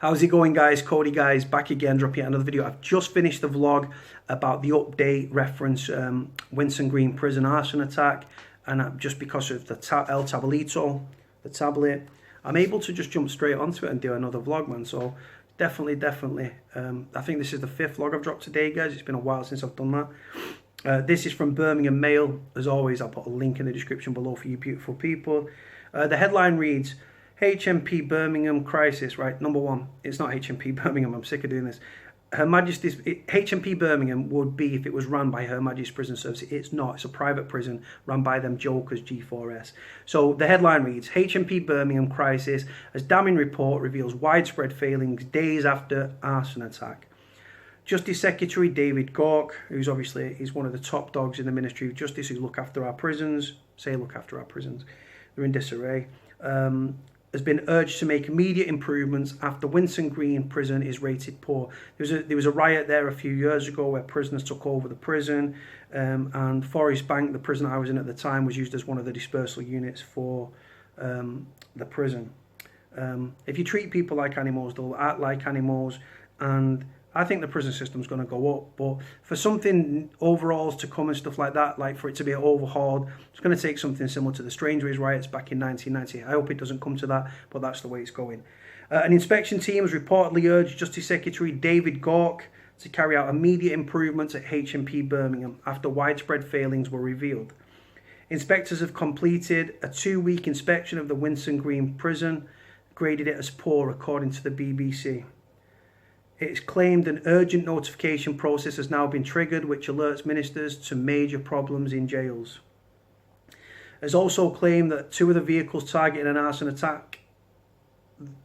How's it going, guys? Cody, guys, back again, dropping another video. I've just finished the vlog about the update reference Winson Green prison arson attack, and just because of the El Tablito, the tablet, I'm able to just jump straight onto it and do another vlog, man. So definitely, I think this is the 5th vlog I've dropped today, guys. It's been a while since I've done that. This is from Birmingham Mail. As always, I'll put a link in the description below for you beautiful people. The headline reads, HMP Birmingham crisis, right? Number one, it's not HMP Birmingham. I'm sick of doing this. Her Majesty's HMP Birmingham would be if it was run by Her Majesty's Prison Service. It's not. It's a private prison run by them jokers, G4S. So the headline reads, HMP Birmingham crisis as damning report reveals widespread failings days after arson attack. Justice Secretary David Gork, who's obviously he's one of the top dogs in the Ministry of Justice who look after our prisons, look after our prisons. They're in disarray. Has been urged to make immediate improvements after Winson Green prison is rated poor. There was a riot there a few years ago where prisoners took over the prison, and Forest Bank, the prison I was in at the time, was used as one of the dispersal units for the prison. If you treat people like animals, they'll act like animals, and I think the prison system's going to go up, but for something overalls to come and stuff like that, like for it to be overhauled, it's going to take something similar to the Strangeways riots back in 1990. I hope it doesn't come to that, but that's the way it's going. An inspection team has reportedly urged Justice Secretary David Gork to carry out immediate improvements at HMP Birmingham after widespread failings were revealed. Inspectors have completed a 2-week inspection of the Winson Green prison, graded it as poor according to the BBC. It's claimed an urgent notification process has now been triggered, which alerts ministers to major problems in jails. It's also claimed that 2 of the vehicles targeting an arson attack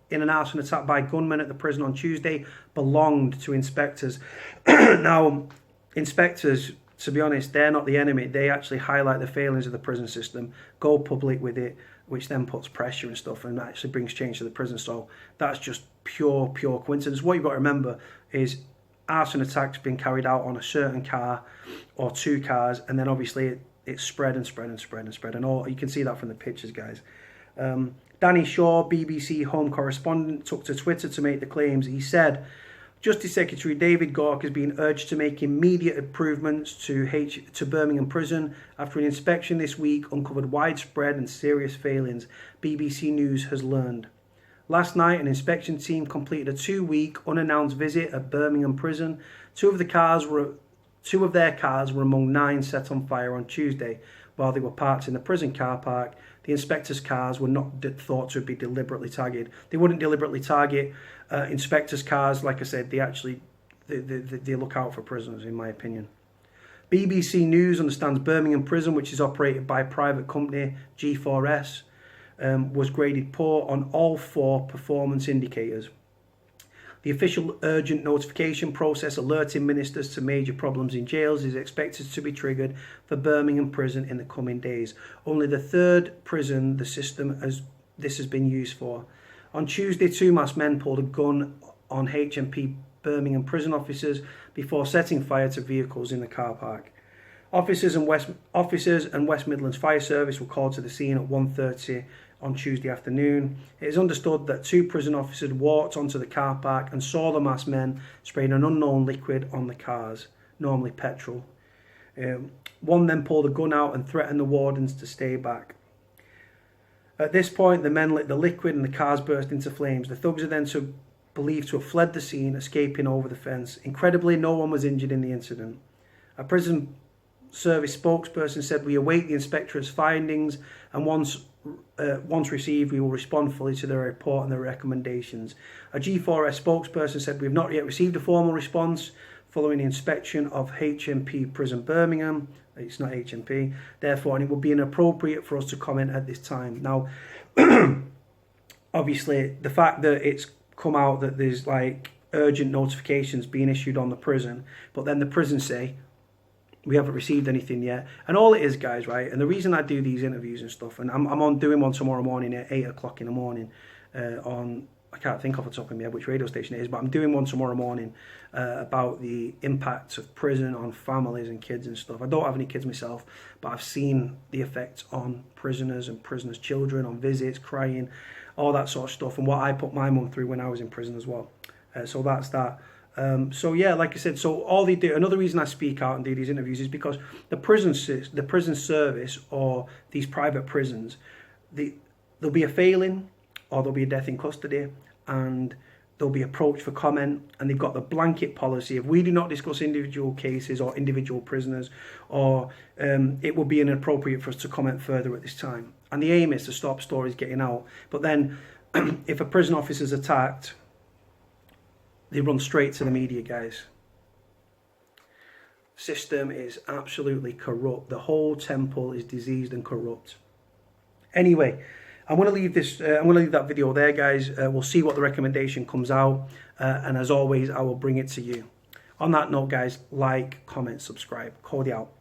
by gunmen at the prison on Tuesday belonged to inspectors. Now, inspectors, to be honest, they're not the enemy. They actually highlight the failings of the prison system, go public with it, which then puts pressure and stuff and actually brings change to the prison. So that's just pure coincidence. What you've got to remember is arson attacks been carried out on a certain car or 2 cars, and then obviously it spread and all. You can see that from the pictures, guys. Danny Shaw, BBC Home correspondent, took to Twitter to make the claims. He said, Justice Secretary David Gork has been urged to make immediate improvements to Birmingham Prison after an inspection this week uncovered widespread and serious failings, BBC News has learned. Last night, an inspection team completed a 2-week unannounced visit at Birmingham Prison. 2 of their cars were among 9 set on fire on Tuesday while they were parked in the prison car park. The inspectors' cars were not thought to be deliberately targeted. They wouldn't deliberately target inspectors' cars. Like I said, they look out for prisoners, in my opinion. BBC News understands Birmingham Prison, which is operated by private company G4S, was graded poor on all 4 performance indicators. The official urgent notification process alerting ministers to major problems in jails is expected to be triggered for Birmingham Prison in the coming days. Only the 3rd prison the system has been used for. On Tuesday, 2 masked men pulled a gun on HMP Birmingham prison officers before setting fire to vehicles in the car park. Officers and West Midlands Fire Service were called to the scene at 1:30 on Tuesday afternoon. It is understood that 2 prison officers walked onto the car park and saw the masked men spraying an unknown liquid on the cars, normally petrol. One then pulled a gun out and threatened the wardens to stay back. At this point, the men lit the liquid and the cars burst into flames. The thugs are then believed to have fled the scene, escaping over the fence. Incredibly, no one was injured in the incident. A prison service spokesperson said, "We await the inspector's findings, and once received, we will respond fully to their report and their recommendations." A G4S spokesperson said, "We have not yet received a formal response following the inspection of HMP Prison Birmingham." It's not HMP, therefore, and it would be inappropriate for us to comment at this time. Now, obviously, the fact that it's come out that there's like urgent notifications being issued on the prison, but then the prison say, we haven't received anything yet. And all it is, guys, right, and the reason I do these interviews and stuff, and I'm doing one tomorrow morning at 8 o'clock in the morning on, I can't think off the top of my head which radio station it is, but I'm doing one tomorrow morning about the impacts of prison on families and kids and stuff. I don't have any kids myself, but I've seen the effects on prisoners and prisoners' children, on visits, crying. all that sort of stuff, and what I put my mum through when I was in prison as well. So that's that. So yeah, like I said, so all they do. Another reason I speak out and do these interviews is because the prison service or these private prisons, there'll be a failing or there'll be a death in custody, and they'll be approached for comment, and they've got the blanket policy of we do not discuss individual cases or individual prisoners, or it would be inappropriate for us to comment further at this time. And the aim is to stop stories getting out. But then if a prison officer is attacked, they run straight to the media, guys. System is absolutely corrupt. The whole temple is diseased and corrupt. Anyway, I'm going to leave this. I'm going to leave that video there, guys. We'll see what the recommendation comes out, and as always, I will bring it to you. On that note, guys, like, comment, subscribe. Cody out.